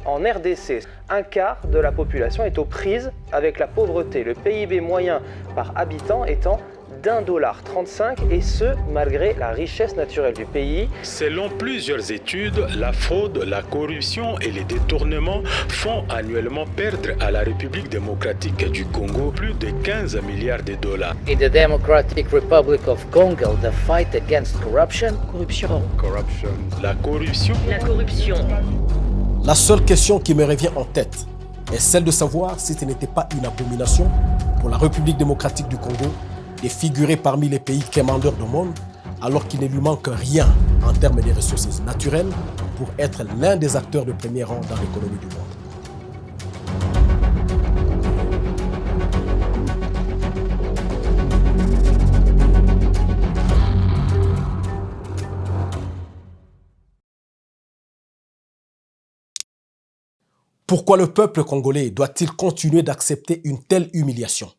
En RDC, un quart de la population est aux prises avec la pauvreté, le PIB moyen par habitant étant d'1,35 $, et ce, malgré la richesse naturelle du pays. Selon plusieurs études, la fraude, la corruption et les détournements font annuellement perdre à la République démocratique du Congo plus de 15 milliards de dollars. In the Democratic Republic of Congo, the fight against corruption. La corruption. La seule question qui me revient en tête est celle de savoir si ce n'était pas une abomination pour la République démocratique du Congo de figurer parmi les pays quémandeurs du monde alors qu'il ne lui manque rien en termes de ressources naturelles pour être l'un des acteurs de premier rang dans l'économie du monde. Pourquoi le peuple congolais doit-il continuer d'accepter une telle humiliation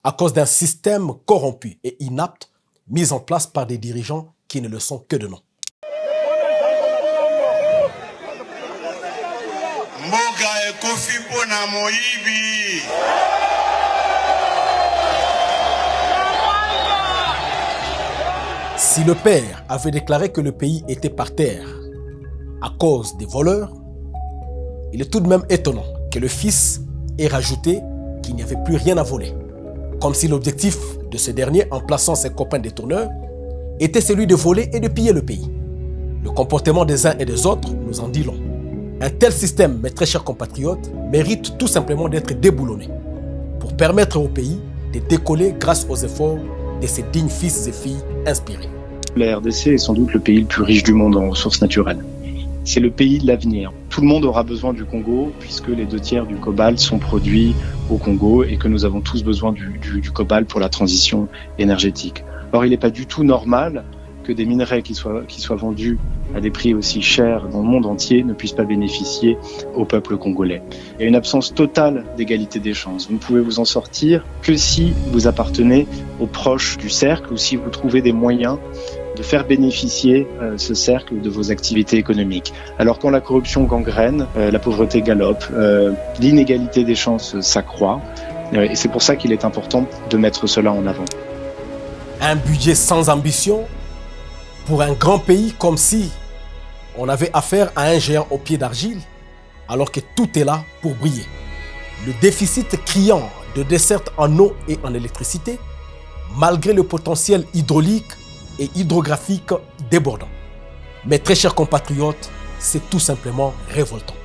à cause d'un système corrompu et inapte mis en place par des dirigeants qui ne le sont que de nom? Si le père avait déclaré que le pays était par terre à cause des voleurs, il est tout de même étonnant que le fils ait rajouté qu'il n'y avait plus rien à voler. Comme si l'objectif de ce dernier, en plaçant ses copains détourneurs, était celui de voler et de piller le pays. Le comportement des uns et des autres nous en dit long. Un tel système, mes très chers compatriotes, mérite tout simplement d'être déboulonné pour permettre au pays de décoller grâce aux efforts de ses dignes fils et filles inspirés. La RDC est sans doute le pays le plus riche du monde en ressources naturelles. C'est le pays de l'avenir. Tout le monde aura besoin du Congo puisque les 2/3 du cobalt sont produits au Congo et que nous avons tous besoin du cobalt pour la transition énergétique. Or, il n'est pas du tout normal que des minerais qui soient vendus à des prix aussi chers dans le monde entier ne puissent pas bénéficier au peuple congolais. Il y a une absence totale d'égalité des chances. Vous ne pouvez vous en sortir que si vous appartenez aux proches du cercle ou si vous trouvez des moyens de faire bénéficier ce cercle de vos activités économiques. Alors quand la corruption gangrène, la pauvreté galope, l'inégalité des chances s'accroît, et c'est pour ça qu'il est important de mettre cela en avant. Un budget sans ambition pour un grand pays, comme si on avait affaire à un géant au pied d'argile, alors que tout est là pour briller. Le déficit criant de dessertes en eau et en électricité, malgré le potentiel hydraulique et hydrographique débordant. Mes très chers compatriotes, c'est tout simplement révoltant.